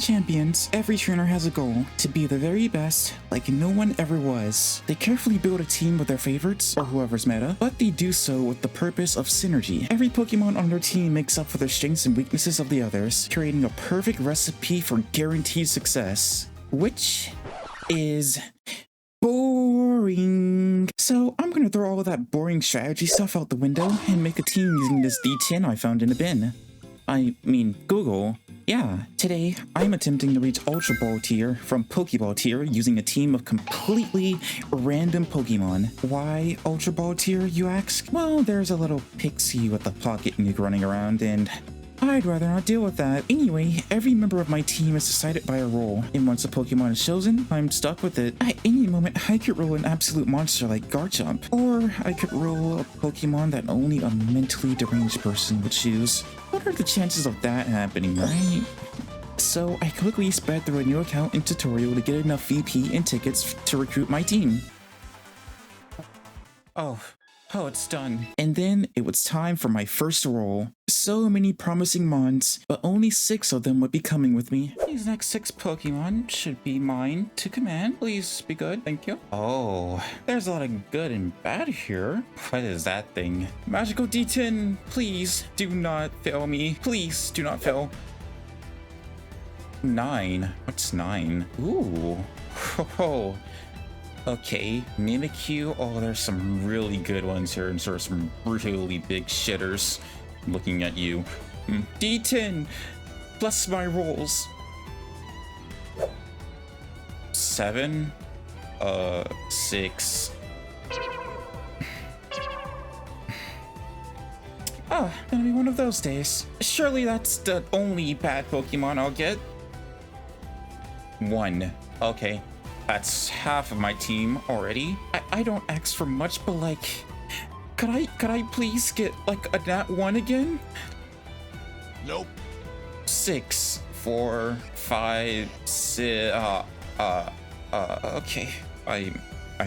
Champions, every trainer has a goal to be the very best, like no one ever was. They carefully build a team with their favorites, or whoever's meta, but they do so with the purpose of synergy. Every Pokemon on their team makes up for the strengths and weaknesses of the others, creating a perfect recipe for guaranteed success. Which is boring. So I'm gonna throw all of that boring strategy stuff out the window and make a team using this D10 I found in a bin. I mean, Google. Yeah, today I'm attempting to reach Ultra Ball Tier from Pokéball Tier using a team of completely random Pokemon. Why Ultra Ball Tier, you ask? Well, there's a little pixie with a pocket nuke running around, and I'd rather not deal with that. Anyway, every member of my team is decided by a role, and once a Pokemon is chosen, I'm stuck with it. At any moment, I could roll an absolute monster like Garchomp, or I could roll a Pokemon that only a mentally deranged person would choose. What are the chances of that happening, right? So I quickly sped through a new account and tutorial to get enough VP and tickets to recruit my team. Oh, it's done. And then it was time for my first roll. So many promising mons, but only 6 of them would be coming with me. These next 6 Pokemon should be mine to command. Please be good, thank you. Oh, there's a lot of good and bad here. What is that thing? Magical D10, please do not fail me. Please do not fail. 9. What's 9? Ooh. Ho. Okay, Mimikyu. Oh, there's some really good ones here, and sort of some really big shitters. Looking at you. D10 plus my rolls. 7. 6. Ah, gonna be one of those days. Surely that's the only bad Pokemon I'll get. 1. Okay. That's half of my team already. I don't ask for much, but like, could I please get like a nat 1 again? Nope. 6, 4, 5, 6. Okay. I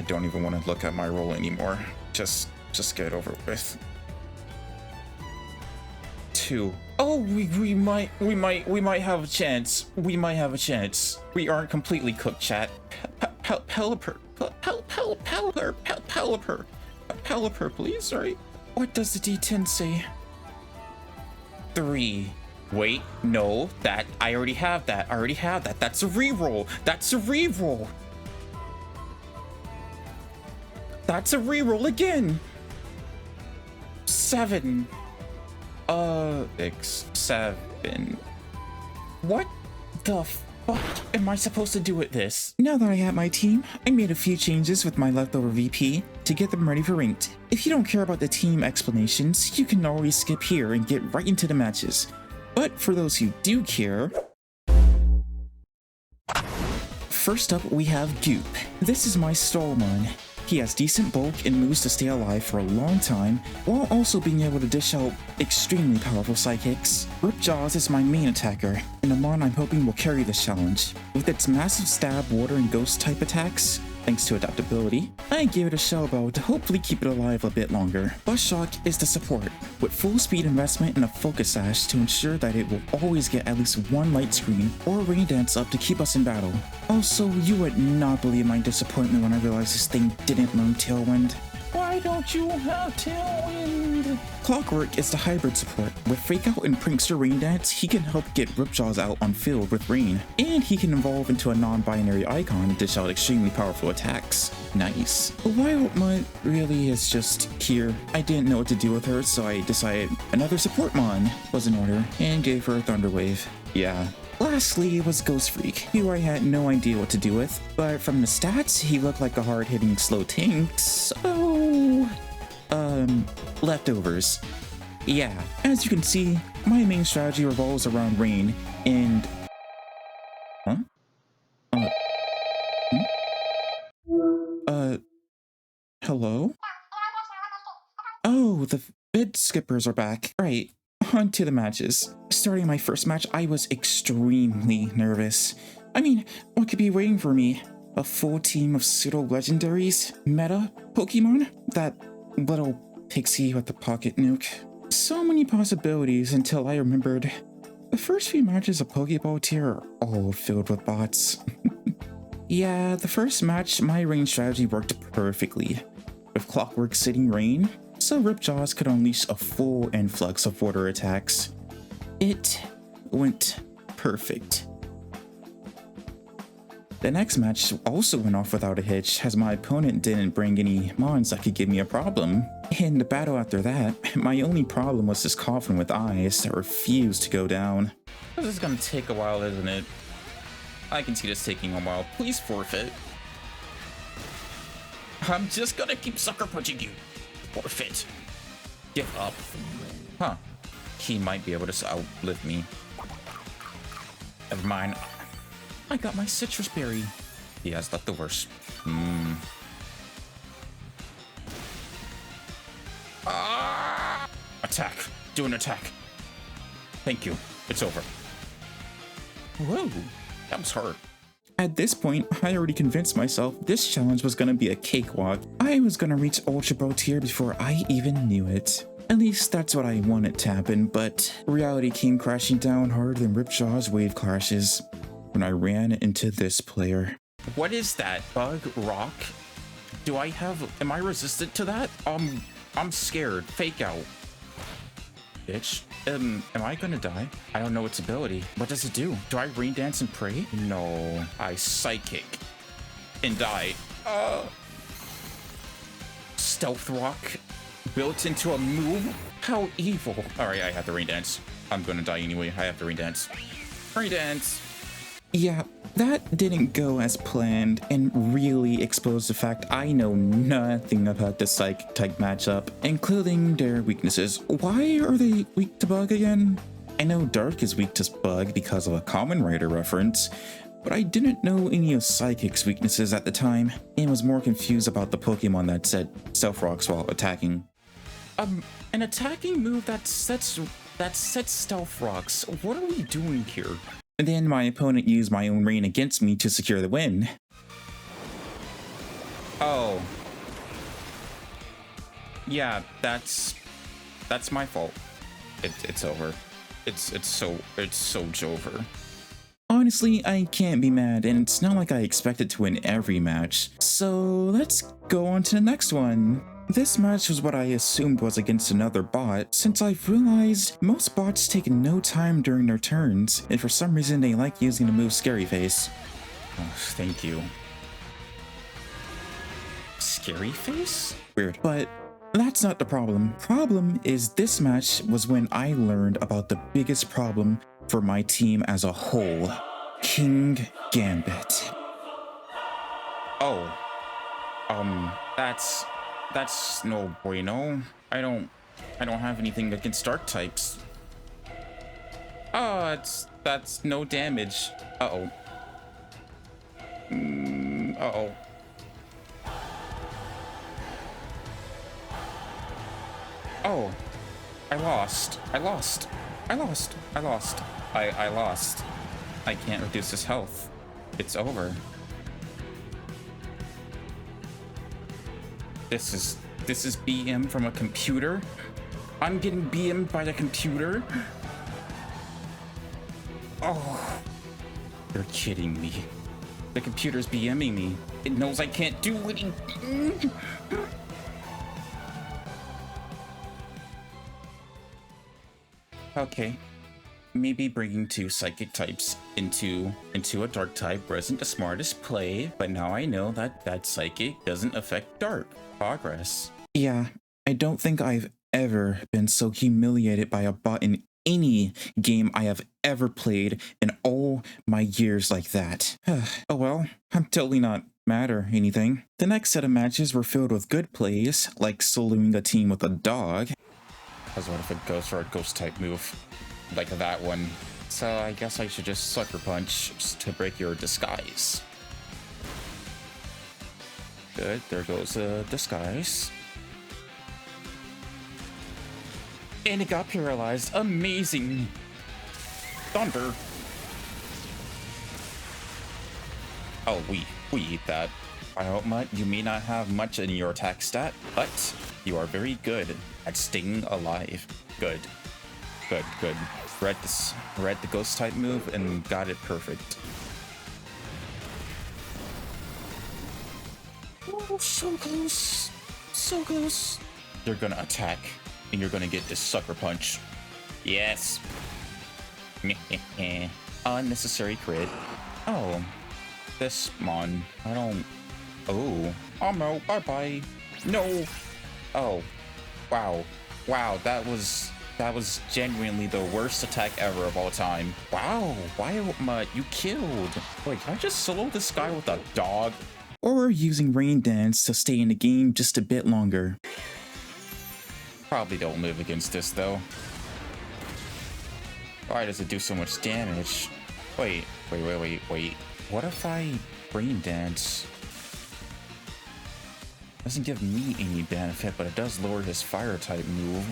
don't even want to look at my roll anymore. Just get it over with. 2. Oh, we might have a chance. We might have a chance. We aren't completely cooked, chat. Pelipper, please. Right? What does the D10 say? 3. Wait, no, that I already have that. That's a reroll. That's a reroll again. 7. 6, 7. What the fuck am I supposed to do with this? Now that I have my team, I made a few changes with my leftover VP to get them ready for ranked. If you don't care about the team explanations, you can always skip here and get right into the matches. But for those who do care, first up we have Goop. This is my Stallmon. He has decent bulk and moves to stay alive for a long time, while also being able to dish out extremely powerful psychics. Ripjaws is my main attacker, and a mon I'm hoping will carry this challenge. With its massive stab, water, and ghost type attacks, thanks to adaptability, I gave it a shell bow to hopefully keep it alive a bit longer. Bus Shock is the support, with full speed investment and a focus sash to ensure that it will always get at least 1 light screen or rain dance up to keep us in battle. Also, you would not believe my disappointment when I realized this thing didn't learn Tailwind. Why don't you have Tailwind? Clockwork is the hybrid support. With Fake Out and Prankster Rain Dance, he can help get Ripjaws out on field with rain, and he can evolve into a non-binary icon and dish out extremely powerful attacks. Nice. Wildmutt really is just here. I didn't know what to do with her, so I decided another support mon was in order, and gave her a Thunder Wave. Yeah. Lastly was Ghost Freak, who I had no idea what to do with, but from the stats, he looked like a hard-hitting slow tank, so... leftovers. Yeah, as you can see, my main strategy revolves around rain, and... Huh? Hello? Oh, the bid skippers are back. Right. On to the matches. Starting my first match, I was extremely nervous. I mean, what could be waiting for me? A full team of pseudo-legendaries? Meta Pokemon? That little pixie with the pocket nuke? So many possibilities until I remembered The first few matches of Pokéball Tier are all filled with bots. Yeah, the first match, my rain strategy worked perfectly, with Clockwork sitting rain, so Ripjaws could unleash a full influx of water attacks. It went perfect. The next match also went off without a hitch, as my opponent didn't bring any mons that could give me a problem. In the battle after that, my only problem was this coffin with eyes that refused to go down. This is gonna take a while, isn't it? I can see this taking a while. Please forfeit. I'm just gonna keep sucker punching you. Forfeit. Give up. Huh. He might be able to outlive me. Never mind. I got my citrus berry. He has leftovers. Attack. Do an attack. Thank you. It's over. Whoa. That was hard. At this point, I already convinced myself this challenge was gonna be a cakewalk. I was gonna reach Ultra Pro tier before I even knew it. At least that's what I wanted to happen, but reality came crashing down harder than Ripjaw's wave clashes when I ran into this player. What is that? Bug rock? Am I resistant to that? I'm scared. Fake out. Bitch. Am I gonna die? I don't know its ability. What does it do? Do I rain dance and pray? No. I psychic and die. Stealth rock built into a move? How evil. Alright, I have to rain dance. I'm gonna die anyway. I have to rain dance. Rain dance. Yeah, that didn't go as planned and really exposed the fact I know nothing about the psychic type matchup, including their weaknesses. Why are they weak to bug again? I know Dark is weak to bug because of a Kamen Rider reference, but I didn't know any of Psychic's weaknesses at the time and was more confused about the Pokemon that set Stealth Rocks while attacking. An attacking move that sets Stealth Rocks. What are we doing here? And then my opponent used my own rain against me to secure the win. Oh. Yeah, that's my fault. It's over. It's so over. Honestly, I can't be mad, and it's not like I expected to win every match. So let's go on to the next one. This match was what I assumed was against another bot, since I've realized most bots take no time during their turns, and for some reason they like using the move Scary Face. Oh, thank you. Scary Face? Weird. But that's not the problem. Problem is this match was when I learned about the biggest problem for my team as a whole. King Gambit. Oh. That's no bueno. I don't have anything against dark types. Oh, that's no damage. Uh-oh. Uh-oh. Oh. I lost. I lost. I can't reduce his health. It's over. This is BM from a computer? I'm getting BM'd by the computer? Oh, you're kidding me. The computer's BMing me. It knows I can't do anything. Okay, maybe bringing two psychic types into a dark type wasn't the smartest play, but now I know that psychic doesn't affect dark. Progress. Yeah, I don't think I've ever been so humiliated by a bot in any game I have ever played in all my years like that. Oh well, I'm totally not mad or anything. The next set of matches were filled with good plays, like soloing a team with a dog. Because what if it goes for a ghost type move? Like that one. So I guess I should just sucker punch to break your disguise. Good, there goes the disguise. And it got paralyzed. Amazing. Thunder. Oh, we eat that. I hope you may not have much in your attack stat, but you are very good at staying alive. Good. read the ghost type move and got it perfect. Oh, so close. So close. They're gonna attack, and you're gonna get this sucker punch. Yes. Unnecessary crit. Oh. This mon. I don't. Oh. I'm out. Bye bye. No. Oh. Wow. Wow. That was genuinely the worst attack ever of all time. Wow. Why, you killed. Wait, can I just solo this guy with a dog? Or using Rain Dance to stay in the game just a bit longer. Probably don't live against this though. Why does it do so much damage? Wait. What if I Rain Dance? Doesn't give me any benefit, but it does lower his fire type move.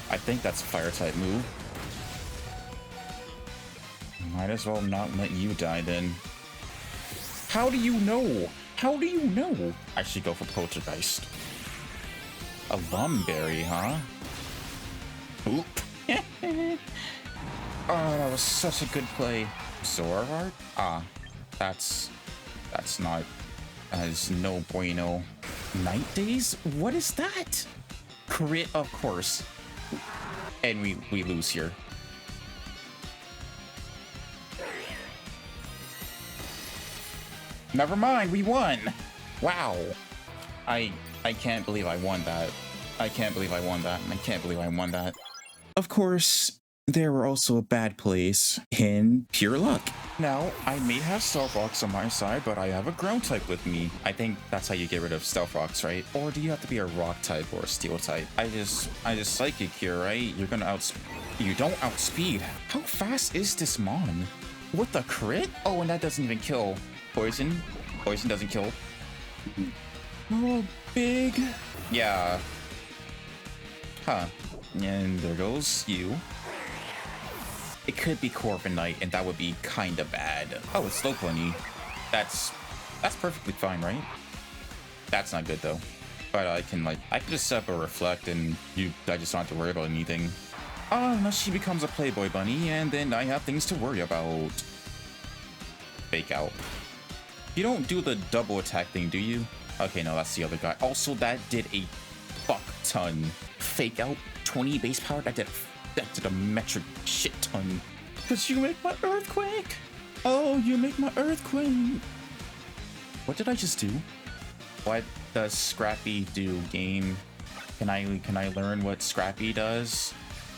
I think that's a fire type move. Might as well not let you die then. How do you know? How do you know? I should go for Poltergeist. A Lumberry, huh? Oop. Oh, that was such a good play. Zoroark? Ah, that's not. That is no bueno. Night Days? What is that? Crit, of course. And we lose here. Never mind, we won. Wow. I can't believe I won that. I can't believe I won that. I can't believe I won that. Of course, there were also bad plays in pure luck. Now, I may have Stealth Rocks on my side, but I have a ground type with me. I think that's how you get rid of Stealth Rocks, right? Or do you have to be a rock type or a steel type? I just Psychic here, right? You're gonna you don't outspeed. How fast is this Mon? With the crit? Oh, and that doesn't even kill. Poison doesn't kill. Oh, big. Yeah. Huh. And there goes you. It could be Corviknight, and that would be kind of bad. Oh, it's Slow Pony. That's perfectly fine, right? That's not good though. But I can just set up a Reflect, and I just don't have to worry about anything. Unless she becomes a Playboy Bunny, and then I have things to worry about. Fake Out. You don't do the double attack thing, do you? Okay, no, that's the other guy. Also, that did a fuck ton. Fake Out, 20 base power, that did a metric shit ton. Cause you make my Earthquake. Oh, you make my Earthquake. What did I just do? What does Scrappy do, game? Can I learn what Scrappy does?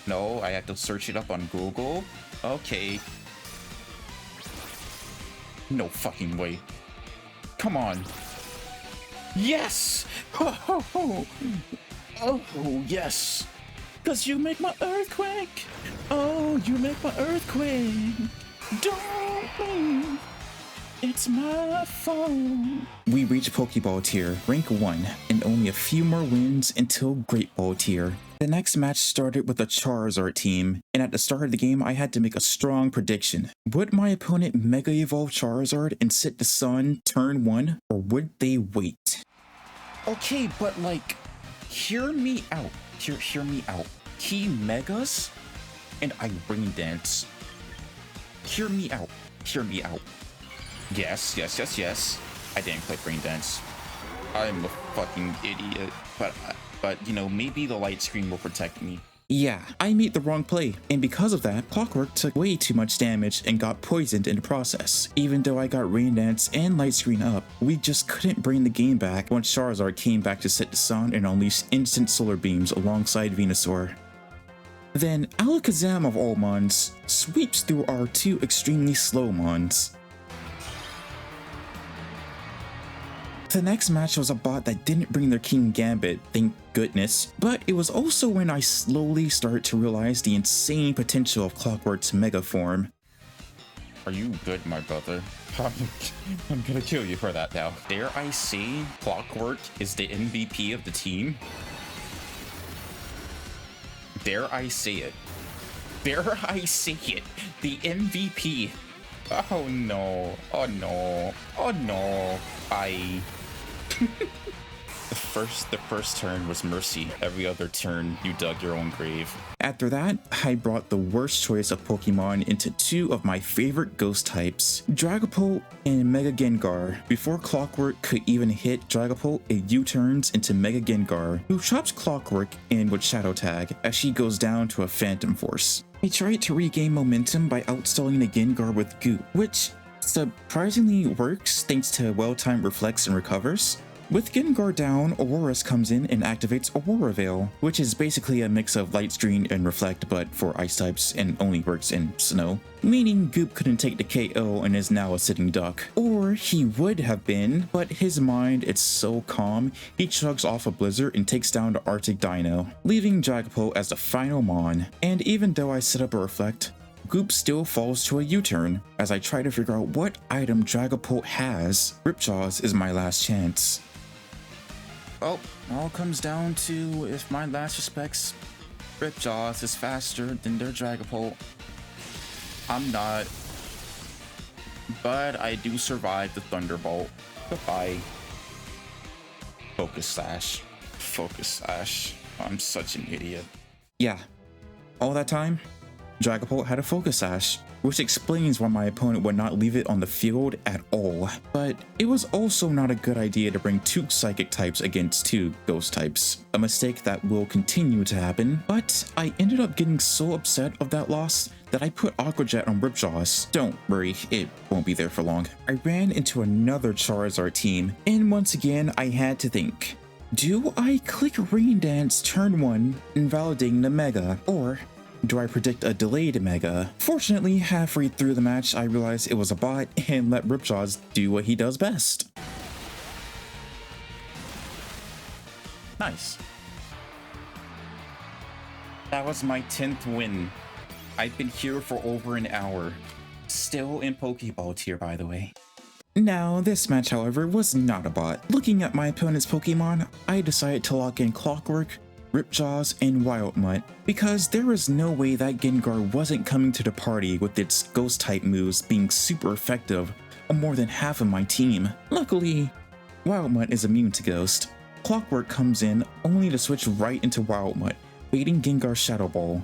No, I have to search it up on Google. Okay. No fucking way. Come on. Yes! Oh, yes! Cause you make my Earthquake! Oh, you make my Earthquake! Don't leave! It's my phone! We reached Pokéball Tier, rank 1, and only a few more wins until Great Ball Tier. The next match started with a Charizard team, and at the start of the game I had to make a strong prediction. Would my opponent Mega Evolve Charizard and sit the sun turn 1, or would they wait? Okay, but hear me out. Hear me out. He Megas, and I Rain Dance. Hear me out. Hear me out. Yes. I didn't click Rain Dance. I'm a fucking idiot, but you know, maybe the light screen will protect me. Yeah, I made the wrong play, and because of that, Clockwork took way too much damage and got poisoned in the process. Even though I got Rain Dance and light screen up, we just couldn't bring the game back once Charizard came back to sit the sun and unleash instant solar beams alongside Venusaur. Then Alakazam of all mons sweeps through our two extremely slow mons. The next match was a bot that didn't bring their King Gambit, thank goodness, but it was also when I slowly started to realize the insane potential of Clockwork's Mega form. Are you good, my brother? I'm gonna kill you for that now. Dare I say Clockwork is the MVP of the team? Dare I say it? Dare I say it? The MVP. Oh no. Oh no. Oh no. The first turn was mercy. Every other turn, you dug your own grave. After that, I brought the worst choice of Pokemon into two of my favorite ghost types, Dragapult and Mega Gengar. Before Clockwork could even hit Dragapult, it U-turns into Mega Gengar, who chops Clockwork in with Shadow Tag as she goes down to a Phantom Force. I tried to regain momentum by outstalling the Gengar with Goop, which surprisingly works thanks to well-timed reflects and recovers. With Gengar down, Aurora's comes in and activates Aurora Veil, which is basically a mix of Light Screen and Reflect but for ice types and only works in snow, meaning Goop couldn't take the KO and is now a sitting duck. Or he would have been, but his mind is so calm, he chugs off a Blizzard and takes down the Arctic Dino, leaving Dragapult as the final Mon. And even though I set up a Reflect, Goop still falls to a U-turn as I try to figure out what item Dragapult has. Ripjaws is my last chance. Well, all comes down to if my last respects Ripjaws is faster than their Dragapult. I'm not. But I do survive the Thunderbolt. Goodbye. Focus Sash. Focus Sash. I'm such an idiot. Yeah. All that time, Dragapult had a Focus Sash, which explains why my opponent would not leave it on the field at all. But it was also not a good idea to bring two Psychic types against two Ghost types, a mistake that will continue to happen. But I ended up getting so upset of that loss that I put Aqua Jet on Ripjaws. Don't worry, it won't be there for long. I ran into another Charizard team, and once again I had to think, do I click Rain Dance turn 1, invalidating the Mega, or do I predict a delayed Mega? Fortunately, halfway through the match, I realized it was a bot and let Ripjaws do what he does best. Nice. That was my 10th win. I've been here for over an hour. Still in Pokéball Tier, by the way. Now, this match, however, was not a bot. Looking at my opponent's Pokemon, I decided to lock in Clockwork, Ripjaws, and Wildmutt, because there is no way that Gengar wasn't coming to the party with its Ghost-type moves being super effective on more than half of my team. Luckily, Wildmutt is immune to Ghost. Clockwork comes in only to switch right into Wildmutt, baiting Gengar's Shadow Ball.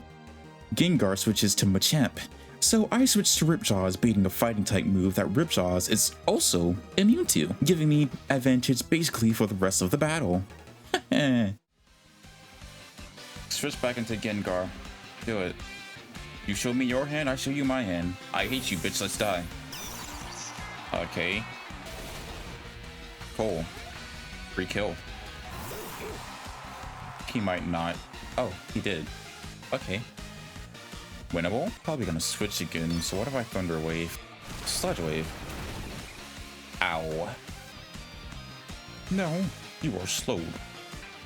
Gengar switches to Machamp, so I switch to Ripjaws, baiting a fighting-type move that Ripjaws is also immune to, giving me advantage basically for the rest of the battle. Switch back into Gengar. Do it. You show me your hand, I show you my hand. I hate you, bitch, let's die. Okay. Cool. Free kill. He might not. Oh, he did. Okay. Winnable? Probably gonna switch again, so what if I Thunder Wave? Sludge Wave. Ow. No, you are slowed.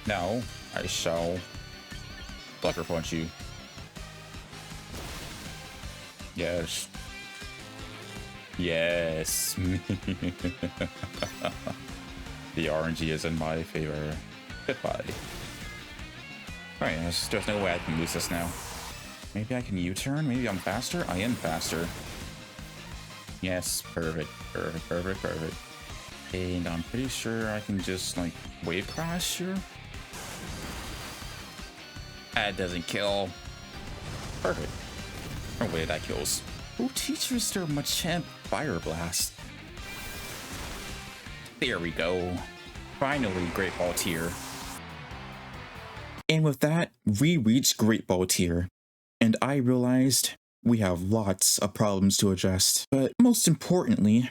Now, I shall Sucker Punch you. Yes. Yes. The RNG is in my favor. Goodbye. Alright, there's no way I can lose this now. Maybe I can U-turn? Maybe I'm faster? I am faster. Yes, perfect. Perfect, perfect, perfect. And I'm pretty sure I can just, like, Wave Crash here? That doesn't kill. Perfect. Oh wait, that kills. Who teaches their Machamp Fire Blast? There we go. Finally, Great Ball Tier. And with that, we reached Great Ball Tier. And I realized we have lots of problems to address. But most importantly...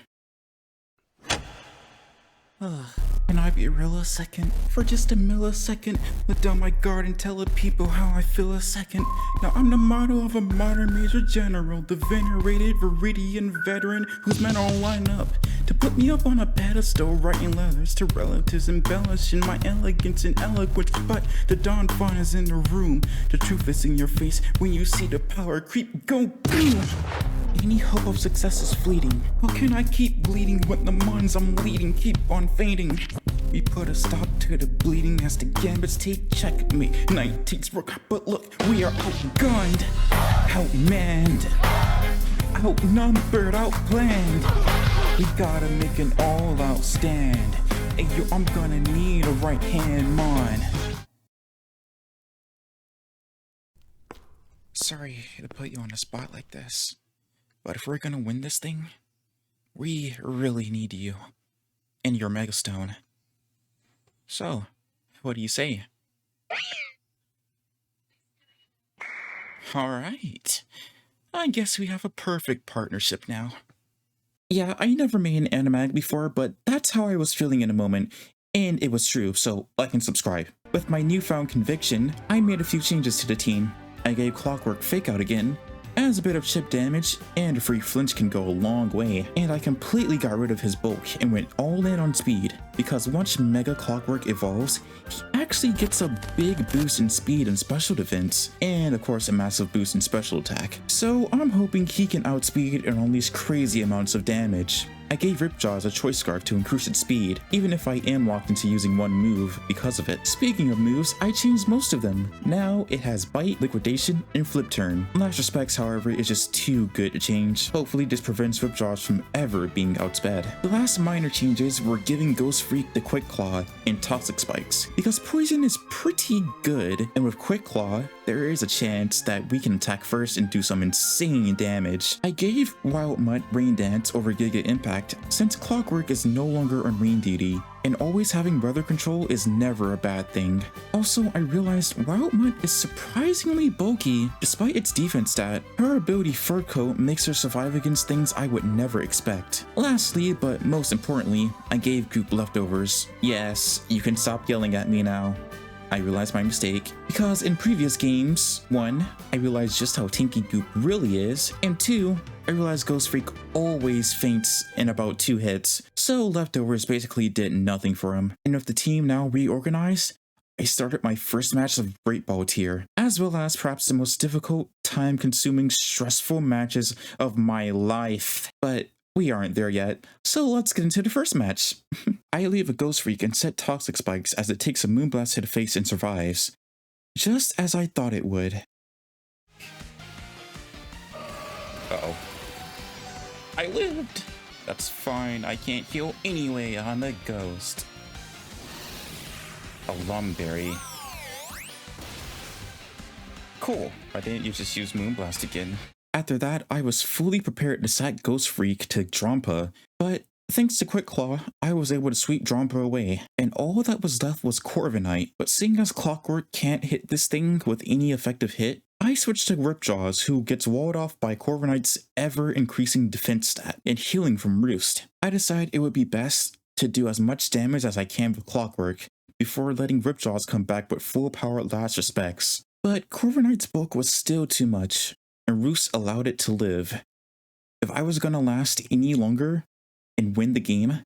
Can I be real a second? For just a millisecond, let down my guard and tell the people how I feel a second. Now I'm the model of a modern major general, the venerated Viridian veteran whose men all line up to put me up on a pedestal, writing letters to relatives, embellishing my elegance and eloquence. But the Dawn Fawn is in the room, the truth is in your face when you see the power creep go boom. Any hope of success is fleeting. How can I keep bleeding when the minds I'm leading keep on fading? We put a stop to the bleeding as the gambits take checkmate. 19th rook, but look, we are outgunned, outmanned, outnumbered, outplanned. We gotta make an all-out stand. Hey, yo, I'm gonna need a right hand, man. Sorry to put you on the spot like this, but if we're gonna win this thing, we really need you and your Megastone. So, what do you say? Alright, I guess we have a perfect partnership now. Yeah, I never made an animag before, but that's how I was feeling in a moment, and it was true, so like and subscribe. With my newfound conviction, I made a few changes to the team. I gave Clockwork Fake Out again, as a bit of chip damage and a free flinch can go a long way, and I completely got rid of his bulk and went all in on speed, because once Mega Clockwork evolves, he actually gets a big boost in speed and special defense, and of course a massive boost in special attack. So I'm hoping he can outspeed and unleash crazy amounts of damage. I gave Ripjaws a choice scarf to increase its speed, even if I am locked into using one move because of it. Speaking of moves, I changed most of them. Now it has Bite, Liquidation, and Flip Turn. Last Respects, however, is just too good to change. Hopefully this prevents Ripjaws from ever being outsped. The last minor changes were giving Ghost Freak the Quick Claw and Toxic Spikes, because Poison is pretty good, and with Quick Claw, there is a chance that we can attack first and do some insane damage. I gave Wild Mutt Rain Dance over Giga Impact since Clockwork is no longer on rain duty, and always having weather control is never a bad thing. Also, I realized Wild Mutt is surprisingly bulky despite its defense stat. Her ability Fur Coat makes her survive against things I would never expect. Lastly, but most importantly, I gave Goop leftovers. Yes, you can stop yelling at me now. I realized my mistake, because in previous games, 1, I realized just how tanky Goop really is, and 2, I realized Ghost Freak always faints in about 2 hits, so leftovers basically did nothing for him. And with the team now reorganized, I started my first match of Pokéball Tier, as well as perhaps the most difficult, time-consuming, stressful matches of my life. But we aren't there yet, so let's get into the first match. I leave a Ghost Freak and set Toxic Spikes as it takes a Moonblast to the face and survives, just as I thought it would. Uh-oh. I lived! That's fine, I can't heal anyway on the Ghost. A Lumberry. Cool, I didn't just use Moonblast again. After that, I was fully prepared to sack Ghost Freak to Drampa, but thanks to Quick Claw, I was able to sweep Drampa away, and all that was left was Corviknight. But seeing as Clockwork can't hit this thing with any effective hit, I switched to Ripjaws, who gets walled off by Corviknight's ever-increasing defense stat and healing from Roost. I decided it would be best to do as much damage as I can with Clockwork, before letting Ripjaws come back with full power Last Respects. But Corviknight's bulk was still too much, and Roost allowed it to live. If I was gonna last any longer and win the game,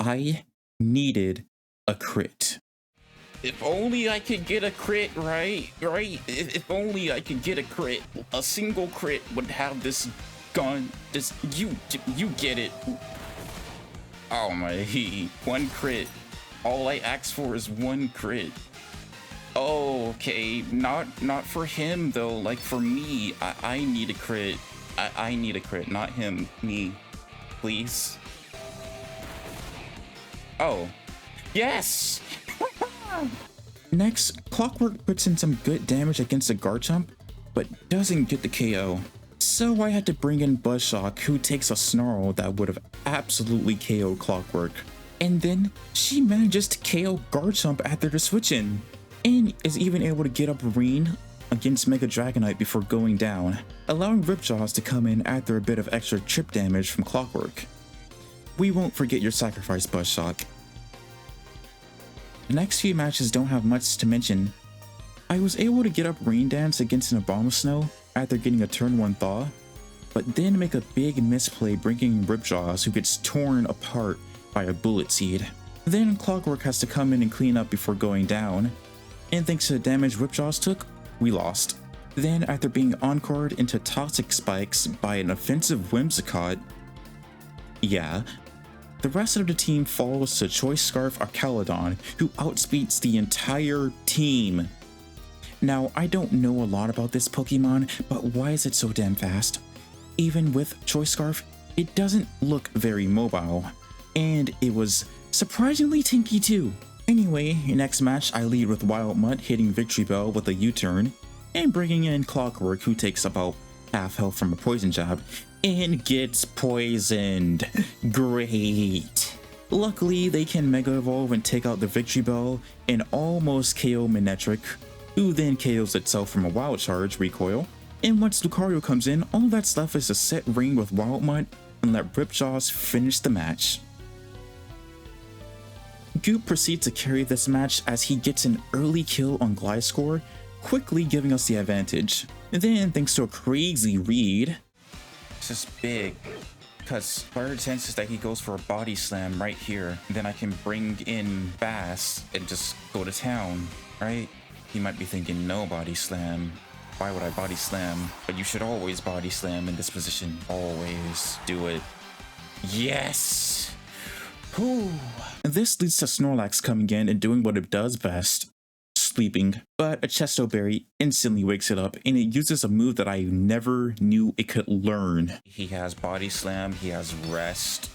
I needed a crit. If only I could get a crit, right? If only I could get a crit. A single crit would have this gun. This, you get it. Oh my, one crit. All I asked for is one crit. Oh, okay, not for him though, like for me, I need a crit. I need a crit, not him, me, please. Oh, yes! Next, Clockwork puts in some good damage against the Garchomp, but doesn't get the KO. So I had to bring in Buzzshock, who takes a Snarl that would have absolutely KO'd Clockwork. And then she manages to KO Garchomp after the switch in, and is even able to get up Rain against Mega Dragonite before going down, allowing Ripjaws to come in after a bit of extra chip damage from Clockwork. We won't forget your sacrifice, Buzzshock. The next few matches don't have much to mention. I was able to get up Rain Dance against an Abomasnow after getting a turn 1 Thaw, but then make a big misplay bringing Ripjaws, who gets torn apart by a Bullet Seed. Then Clockwork has to come in and clean up before going down, and thanks to the damage Ripjaws took, we lost. Then after being encored into Toxic Spikes by an offensive Whimsicott, yeah, the rest of the team falls to Choice Scarf Arcalodon, who outspeeds the entire team. Now, I don't know a lot about this Pokemon, but why is it so damn fast? Even with Choice Scarf, it doesn't look very mobile, and it was surprisingly tanky too. Anyway, next match I lead with Wild Mutt hitting Victory Bell with a U-turn and bringing in Clockwork, who takes about half health from a poison jab and gets poisoned. Great. Luckily, they can Mega Evolve and take out the Victory Bell and almost KO Manectric, who then KOs itself from a Wild Charge recoil. And once Lucario comes in, all that's left is to set ring with Wild Mutt and let Ripjaws finish the match. Goop proceeds to carry this match as he gets an early kill on Gliscor, quickly giving us the advantage. And then, thanks to a crazy read, this is big, because what are the chances that he goes for a body slam right here? And then I can bring in Bass and just go to town, right? He might be thinking, no body slam. Why would I body slam? But you should always body slam in this position. Always do it. Yes! Whew. This leads to Snorlax coming in and doing what it does best. Sleeping. But a Chesto Berry instantly wakes it up, and it uses a move that I never knew it could learn. He has body slam, he has rest.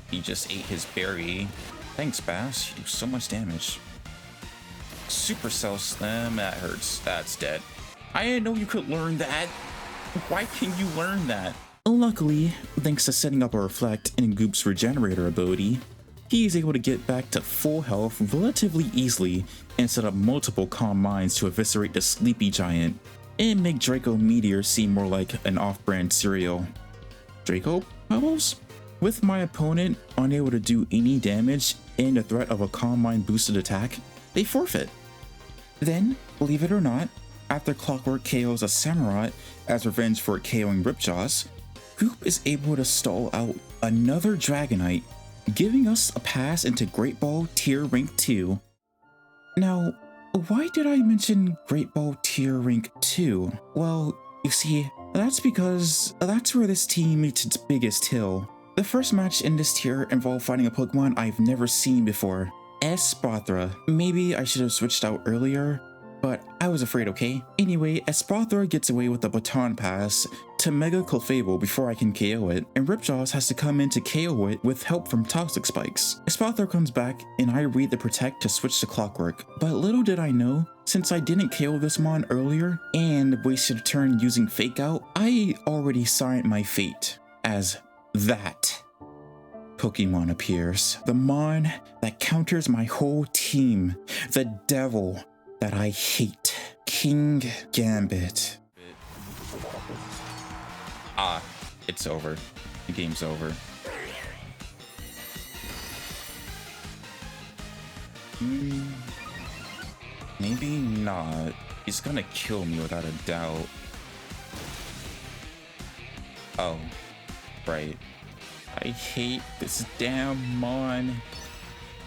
He just ate his berry. Thanks, Bass. You do so much damage. Supercell Slam, that hurts. That's dead. I didn't know you could learn that. Why can you learn that? Luckily, thanks to setting up a Reflect and Goop's Regenerator ability, he is able to get back to full health relatively easily and set up multiple Calm Minds to eviscerate the Sleepy Giant and make Draco Meteor seem more like an off-brand cereal. Draco Pebbles? With my opponent unable to do any damage and the threat of a Calm Mind boosted attack, they forfeit. Then, believe it or not, after Clockwork KOs a Samurott as revenge for KOing Ripjaws, Goop is able to stall out another Dragonite, giving us a pass into Great Ball Tier Rank 2. Now, why did I mention Great Ball Tier Rank 2? Well, you see, that's because that's where this team meets its biggest hill. The first match in this tier involved fighting a Pokemon I've never seen before, Espathra. Maybe I should have switched out earlier, but I was afraid, okay? Anyway, Espathra gets away with a Baton Pass to Mega Clefable before I can KO it, and Ripjaws has to come in to KO it with help from Toxic Spikes. Espathra comes back, and I read the Protect to switch to Clockwork. But little did I know, since I didn't KO this mon earlier, and wasted a turn using Fake Out, I already signed my fate as that Pokemon appears. The mon that counters my whole team. The devil that I hate. King Gambit. Ah, it's over. The game's over. Maybe not. He's gonna kill me without a doubt. Oh, right. I hate this damn mon.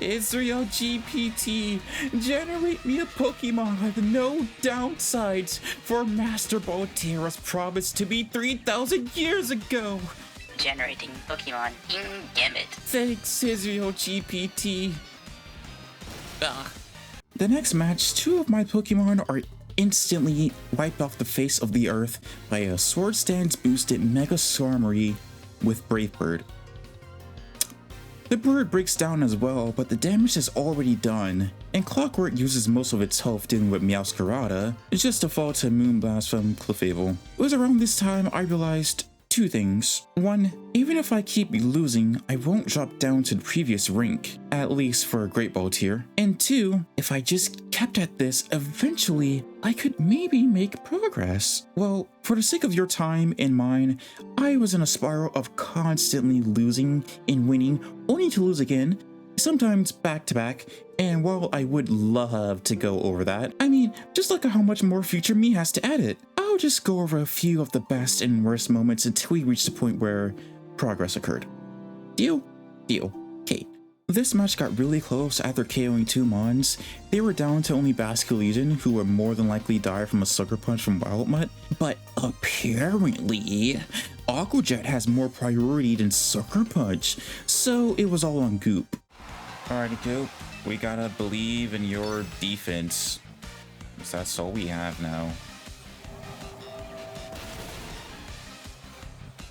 Israel GPT, generate me a Pokemon with no downsides for Master Ball Tier as promised to be 3,000 years ago. Generating Pokemon in Gambit. Thanks, Israel GPT. Ugh. The next match, two of my Pokemon are instantly wiped off the face of the earth by a Sword Stance boosted Mega Swarmery with Brave Bird. The bird breaks down as well, but the damage is already done, and Clockwork uses most of its health dealing with Meowscarada, just to fall to Moonblast from Clefable. It was around this time I realized two things. One, even if I keep losing, I won't drop down to the previous rank, at least for a Great Ball Tier. And two, if I just kept at this, eventually I could maybe make progress. Well, for the sake of your time and mine, I was in a spiral of constantly losing and winning, only to lose again, sometimes back to back. And while I would love to go over that, I mean, just look at how much more future me has to edit. I'll just go over a few of the best and worst moments until we reach the point where progress occurred. Deal? Deal. Okay. This match got really close after KOing two mons. They were down to only Basculegion, who would more than likely die from a Sucker Punch from Wild Mutt. But apparently, Aqua Jet has more priority than Sucker Punch, so it was all on Goop. Alrighty, Goop. We gotta believe in your defense, because that's all we have now.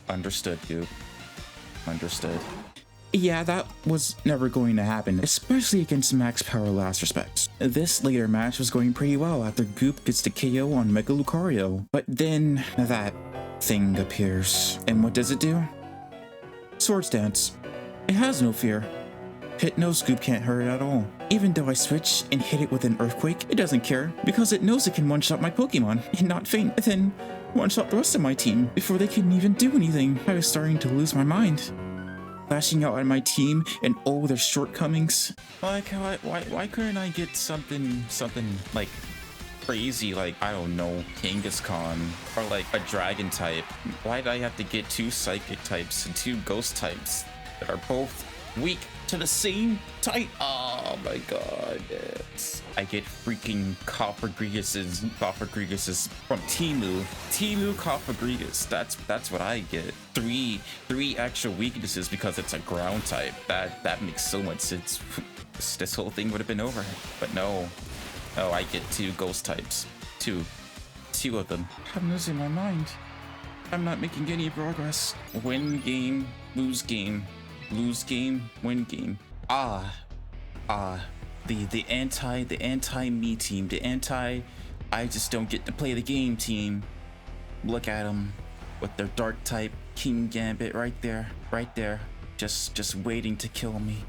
Understood, Goop. Understood. Yeah, that was never going to happen, especially against max power last respect. This later match was going pretty well after Goop gets the KO on Mega Lucario, but then that thing appears. And what does it do? Swords Dance. It has no fear. It knows Goop can't hurt it at all. Even though I switch and hit it with an Earthquake, it doesn't care because it knows it can one-shot my Pokemon and not faint, and then one-shot the rest of my team before they can even do anything. I was starting to lose my mind, lashing out at my team and all their shortcomings. Like, why couldn't I get something like crazy, like, I don't know, Kangaskhan, or like a dragon type? Why did I have to get 2 psychic types and 2 ghost types that are both weak to the same type? Oh my god. I get freaking Cofagrigus from Timu Cofagrigus. That's what I get. Three extra weaknesses because it's a ground type. That makes so much sense. This whole thing would have been over. But no. Oh, I get 2 ghost types. Two of them. I'm losing my mind. I'm not making any progress. Win game, lose game. Lose game, win game. The anti-me team, the anti I just don't get to play the game team. Look at them with their dark type King Gambit right there, just waiting to kill me.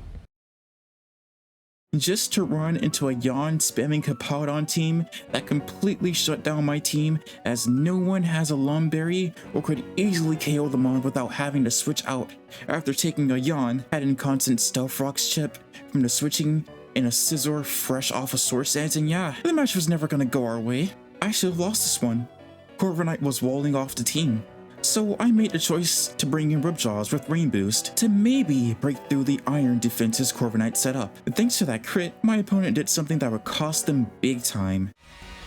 Just to run into a yawn spamming Hippowdon team that completely shut down my team, as no one has a Lumberry or could easily KO them on without having to switch out after taking a yawn, had in constant Stealth Rock's chip from the switching and a Scizor fresh off of Swords Dance, and yeah, the match was never gonna go our way. I should have lost this one. Corviknight was walling off the team. So I made the choice to bring in Ripjaws with Rain Boost to maybe break through the iron defenses Corviknight set up. But thanks to that crit, my opponent did something that would cost them big time.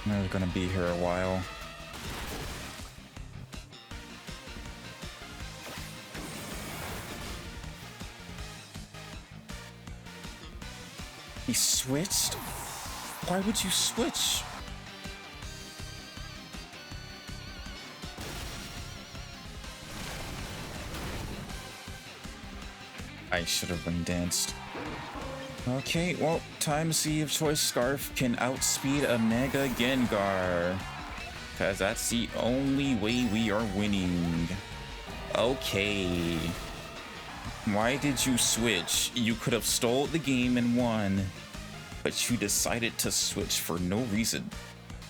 They're gonna be here a while. He switched? Why would you switch? I should have Rain Danced. Okay, well, time to see if Choice Scarf can outspeed a Mega Gengar. Cause that's the only way we are winning. Okay. Why did you switch? You could have stole the game and won. But you decided to switch for no reason.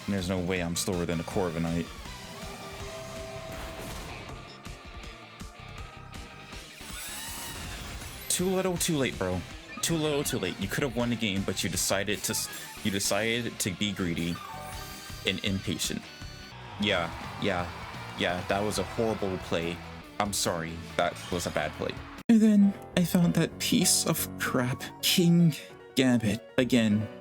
There's no way I'm slower than a Corviknight. Too little, too late, bro. Too little, too late. You could have won the game, but you decided to be greedy and impatient. Yeah, that was a horrible play. I'm sorry, that was a bad play. And then I found that piece of crap, King Gambit.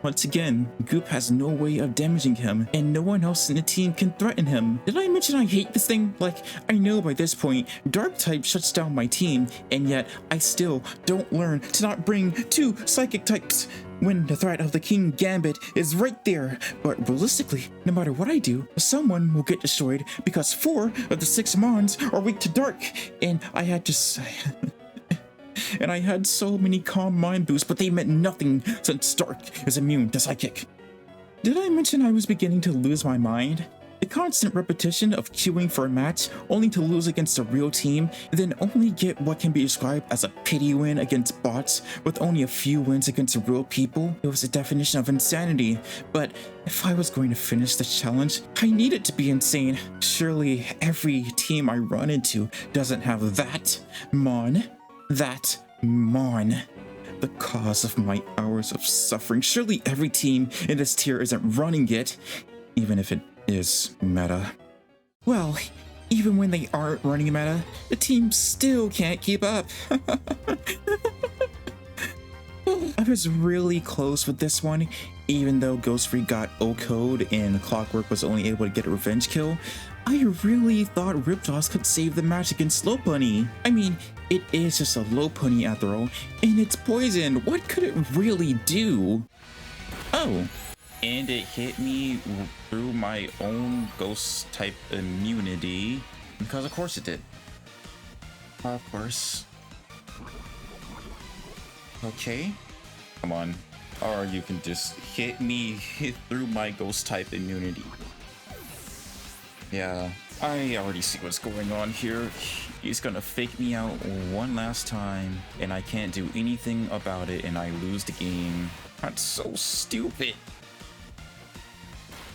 Once again, Goop has no way of damaging him, and no one else in the team can threaten him. Did I mention I hate this thing? Like, I know by this point, Dark type shuts down my team, and yet I still don't learn to not bring 2 Psychic types when the threat of the King Gambit is right there. But realistically, no matter what I do, someone will get destroyed because 4 of the 6 Mons are weak to Dark, and I had to... And I had so many Calm Mind boosts, but they meant nothing since Dark is immune to Psychic. Did I mention I was beginning to lose my mind? The constant repetition of queuing for a match only to lose against a real team, and then only get what can be described as a pity win against bots with only a few wins against real people. It was the definition of insanity, but if I was going to finish the challenge, I needed to be insane. Surely every team I run into doesn't have that Mon. The cause of my hours of suffering. Surely every team in this tier isn't running it, even if it is meta. Well, even when they aren't running meta, the team still can't keep up. I was really close with this one, even though Ghost Freak got O-code and Clockwork was only able to get a revenge kill. I really thought Ripjaws could save the match against Lopunny. I mean, it is just a Lopunny after all, and it's poisoned. What could it really do? Oh, and it hit me through my own ghost type immunity, because of course it did. Of course. Okay. Come on. Or you can just hit through my ghost type immunity. Yeah, I already see what's going on here. He's gonna fake me out one last time, and I can't do anything about it, and I lose the game. That's so stupid.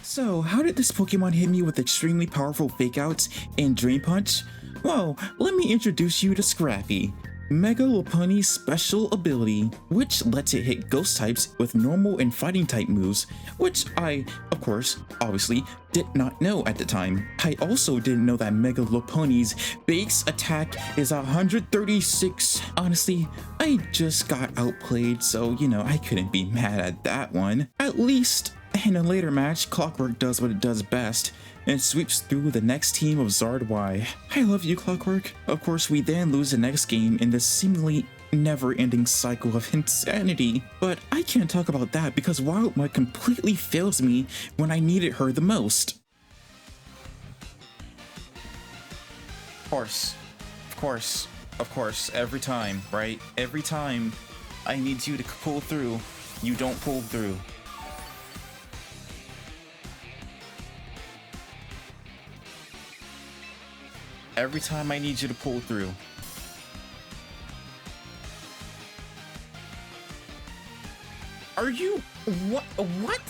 So, how did this Pokemon hit me with extremely powerful fake outs and Drain Punch? Well, let me introduce you to Scrappy, Mega Lopunny's special ability, which lets it hit ghost types with normal and fighting type moves, which I, of course, obviously, did not know at the time. I also didn't know that Mega Lopunny's base attack is 136. Honestly, I just got outplayed, so you know, I couldn't be mad at that one. At least, in a later match, Clockwork does what it does best and sweeps through the next team of Zard Y. I love you, Clockwork. Of course, we then lose the next game in this seemingly never-ending cycle of insanity. But I can't talk about that because Wildmud completely fails me when I needed her the most. Of course, every time, right? Every time I need you to pull through, you don't pull through. Every time I need you to pull through. Are you... What?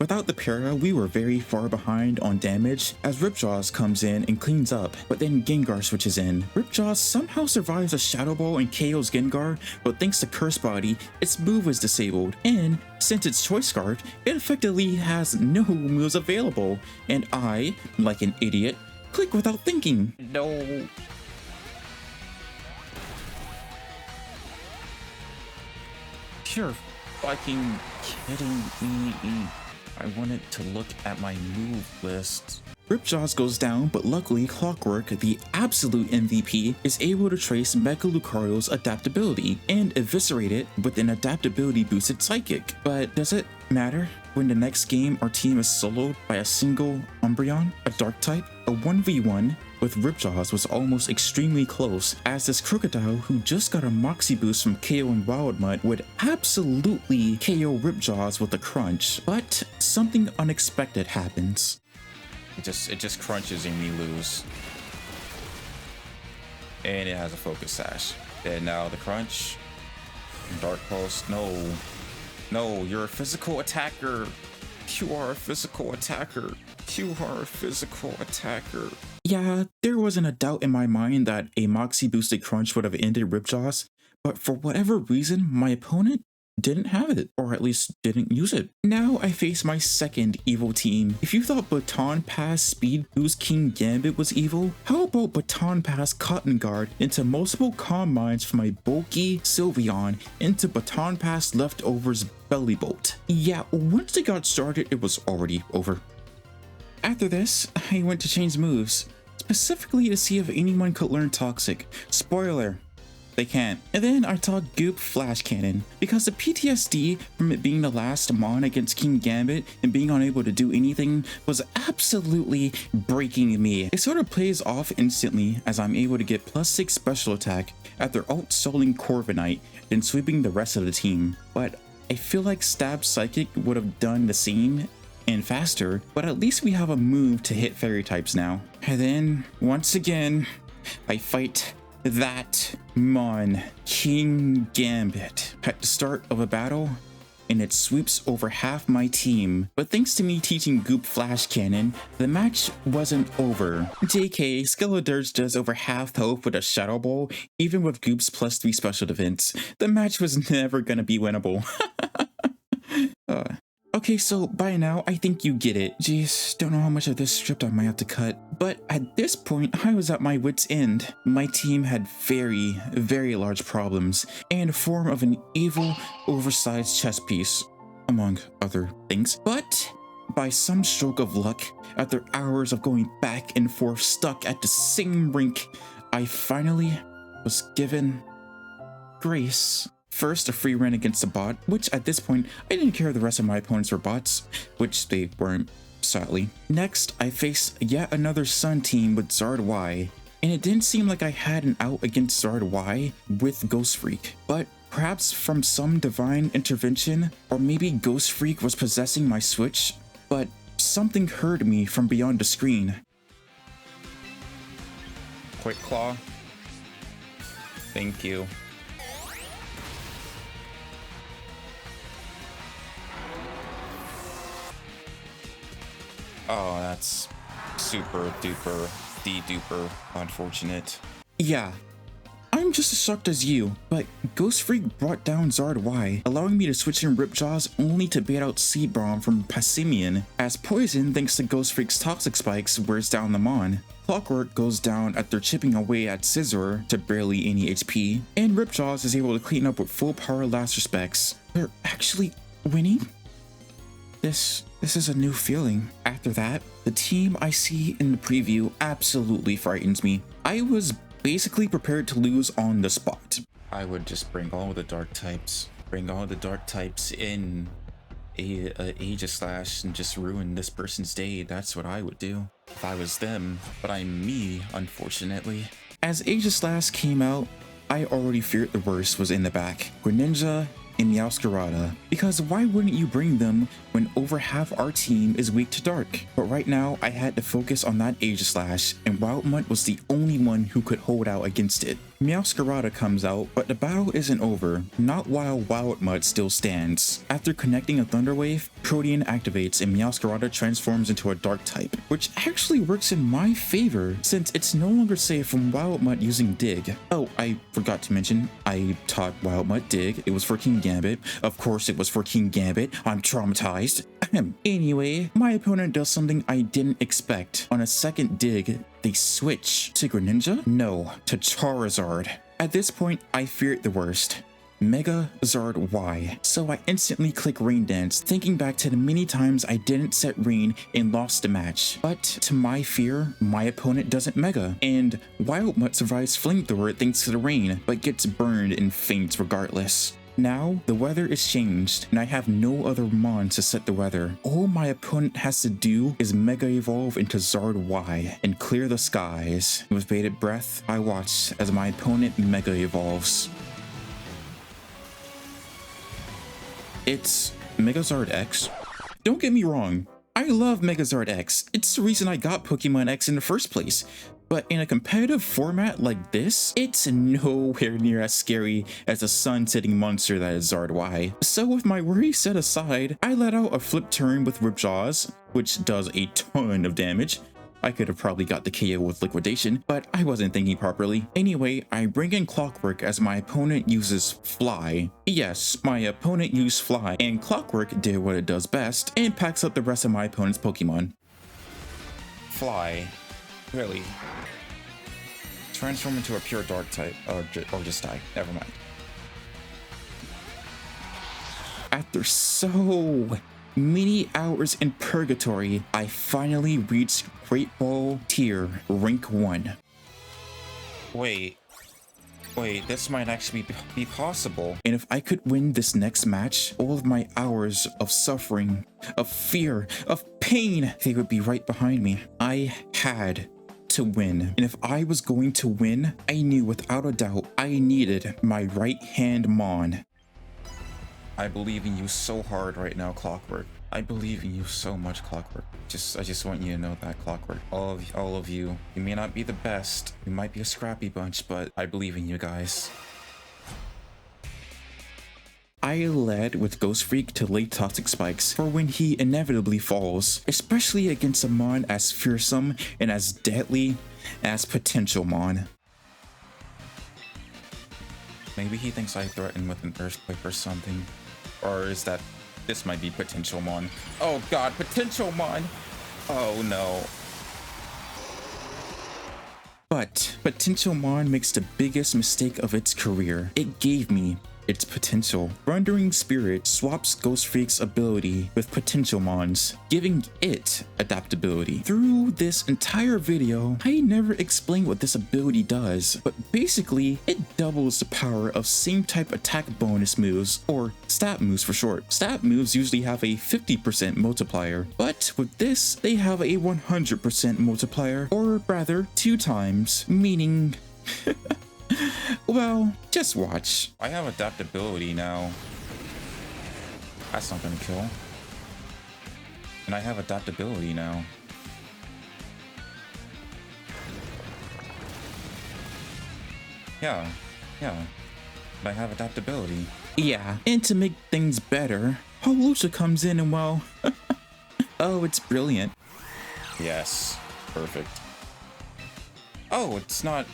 Without the para, we were very far behind on damage as Ripjaws comes in and cleans up, but then Gengar switches in. Ripjaws somehow survives a Shadow Ball and KOs Gengar, but thanks to Curse Body, its move is disabled, and since it's Choice Scarf, it effectively has no moves available, and I, like an idiot, click without thinking. No. You're fucking kidding me. I wanted to look at my move list. Ripjaws goes down, but luckily Clockwork, the absolute MVP, is able to trace Mega Lucario's adaptability and eviscerate it with an adaptability boosted Psychic. But does it matter when the next game our team is soloed by a single Umbreon, a Dark type? A 1v1 with Ripjaws was almost extremely close, as this Crocodile who just got a Moxie boost from KOing Wildmud would absolutely KO Ripjaws with a crunch, but something unexpected happens. It just crunches and we lose. And it has a Focus Sash. And now the crunch. Dark Pulse, no, you're a physical attacker. You are a physical attacker. You are a physical attacker. Yeah, there wasn't a doubt in my mind that a Moxie boosted crunch would have ended Ripjaws, but for whatever reason, my opponent didn't have it, or at least didn't use it. Now I face my second evil team. If you thought Baton Pass Speed Boost King Gambit was evil, how about Baton Pass Cotton Guard into multiple Calm Minds from my bulky Sylveon into Baton Pass Leftovers Belly Bolt? Yeah, once it got started, it was already over. After this, I went to change moves, specifically to see if anyone could learn Toxic. Spoiler, they can't. And then I taught Goop Flash Cannon, because the PTSD from it being the last Mon against King Gambit and being unable to do anything was absolutely breaking me. It sort of plays off instantly as I'm able to get +6 special attack after out-soloing Corviknight and sweeping the rest of the team. But I feel like Stab Psychic would have done the same and faster, but at least we have a move to hit fairy types now. And then, once again, I fight that Mon, King Gambit, at the start of a battle, and it sweeps over half my team. But thanks to me teaching Goop Flash Cannon, the match wasn't over. JK, Skeledirge does over half health with a Shadow Ball, even with Goop's +3 special defense. The match was never gonna be winnable. Okay, so by now, I think you get it. Jeez, don't know how much of this script I might have to cut. But at this point, I was at my wit's end. My team had very, very large problems, and a form of an evil, oversized chess piece, among other things. But by some stroke of luck, after hours of going back and forth stuck at the same rink, I finally was given grace. First, a free run against a bot, which at this point, I didn't care if the rest of my opponents were bots, which they weren't, sadly. Next, I faced yet another Sun team with Zard Y, and it didn't seem like I had an out against Zard Y with Ghost Freak. But perhaps from some divine intervention, or maybe Ghost Freak was possessing my Switch, but something heard me from beyond the screen. Quick Claw. Thank you. Oh, that's super duper de-duper unfortunate. Yeah, I'm just as shocked as you, but Ghost Freak brought down Zard Y, allowing me to switch in Ripjaws only to bait out Seed Bomb from Passimian, as Poison, thanks to Ghost Freak's Toxic Spikes, wears down the Mon. Clockwork goes down after chipping away at Scizor to barely any HP, and Ripjaws is able to clean up with full power last respects. We're actually winning? This is a new feeling. After that, the team I see in the preview absolutely frightens me. I was basically prepared to lose on the spot. I would just bring all the dark types. Bring all the dark types in Aegislash and just ruin this person's day. That's what I would do if I was them, but I'm me, unfortunately. As Aegislash came out, I already feared the worst was in the back. Greninja and Meowscarada, because why wouldn't you bring them when over half our team is weak to dark? But right now, I had to focus on that Aegislash, and Wildmutt was the only one who could hold out against it. Meowscarada comes out, but the battle isn't over, not while Wildmutt still stands. After connecting a Thunder Wave, Protean activates and Meowscarada transforms into a Dark type, which actually works in my favor since it's no longer safe from Wildmutt using Dig. Oh, I forgot to mention, I taught Wildmutt Dig. It was for King Gambit. Of course it was for King Gambit. I'm traumatized. Anyway, my opponent does something I didn't expect. On a second dig, they switch to Greninja? No, to Charizard. At this point, I feared the worst. Mega Zard Y. So I instantly click Rain Dance, thinking back to the many times I didn't set Rain and lost the match. But to my fear, my opponent doesn't Mega, and Wildmutt survives Flamethrower thanks to the Rain, but gets burned and faints regardless. Now, the weather is changed, and I have no other Mon to set the weather. All my opponent has to do is Mega Evolve into Zard Y and clear the skies. With bated breath, I watch as my opponent Mega Evolves. It's Megazard X. Don't get me wrong, I love Megazard X. It's the reason I got Pokemon X in the first place. But in a competitive format like this, it's nowhere near as scary as the sun-setting monster that is Zard Y. So with my worries set aside, I let out a flip turn with Ripjaws, which does a ton of damage. I could have probably got the KO with Liquidation, but I wasn't thinking properly. Anyway, I bring in Clockwork as my opponent uses Fly. Yes, my opponent used Fly, and Clockwork did what it does best, and packs up the rest of my opponent's Pokemon. Fly. Really? Transform into a pure dark type, or just die. Never mind. After so many hours in purgatory, I finally reached Pokéball Tier Rank 1. Wait, this might actually be possible. And if I could win this next match, all of my hours of suffering, of fear, of pain, they would be right behind me. I had to win. And if I was going to win, I knew without a doubt I needed my right hand Mon. I believe in you so hard right now, Clockwork. I believe in you so much, Clockwork. I just want you to know that, Clockwork. All of you. You may not be the best. You might be a scrappy bunch, but I believe in you guys. I led with Ghost Freak to late Toxic Spikes for when he inevitably falls, especially against a Mon as fearsome and as deadly as Potential Mon. Maybe he thinks I threaten with an Earthquake or something. Or is that... This might be Potential Mon. Oh god, Potential Mon! Oh no. But Potential Mon makes the biggest mistake of its career. It gave me its potential. Thundering Spirit swaps Ghost Freak's ability with Potential Mon's, giving it adaptability. Through this entire video, I never explained what this ability does, but basically, it doubles the power of same type attack bonus moves, or stat moves for short. Stat moves usually have a 50% multiplier, but with this, they have a 100% multiplier, or rather, 2 times, meaning Well, just watch. I have adaptability now. That's not gonna kill. And I have adaptability now. Yeah. But I have adaptability. Yeah, and to make things better, Hawlucha comes in and well, oh, it's brilliant. Yes. Perfect. Oh, it's not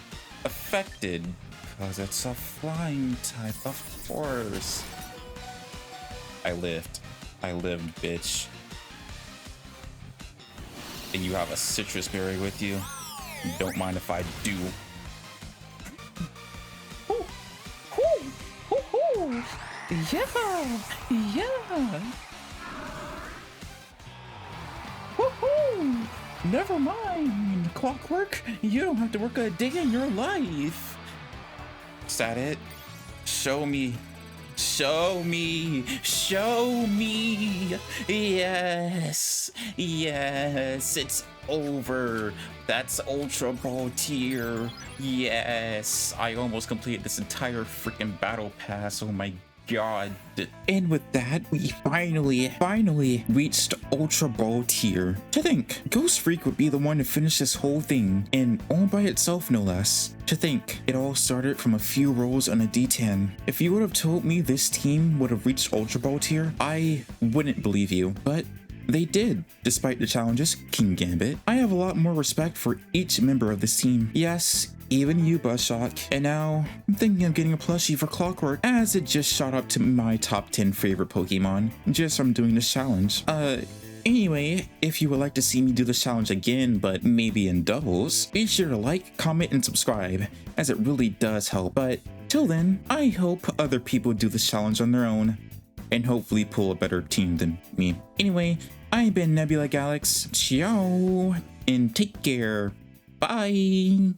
affected because it's a flying type, of course. I lived, bitch. And you have a citrus berry with you. Don't mind if I do. Yeah. Woohoo! Never mind, Clockwork. You don't have to work a day in your life. Is that it? Show me. Yes, it's over. That's Ultra Ball Tier. Yes, I almost completed this entire freaking battle pass. Oh my god. And with that, we finally reached Ultra Ball Tier. To think, Ghost Freak would be the one to finish this whole thing, and all by itself no less. To think, it all started from a few rolls on a D10. If you would have told me this team would have reached Ultra Ball Tier, I wouldn't believe you, but they did, despite the challenges. King Gambit. I have a lot more respect for each member of this team. Yes, even you, Buzzshock. And now, I'm thinking of getting a plushie for Clockwork, as it just shot up to my top 10 favorite Pokemon, just from doing this challenge. Anyway, if you would like to see me do this challenge again, but maybe in doubles, be sure to like, comment, and subscribe, as it really does help. But till then, I hope other people do this challenge on their own, and hopefully pull a better team than me. Anyway, I've been Nebula Galax. Ciao, and take care. Bye.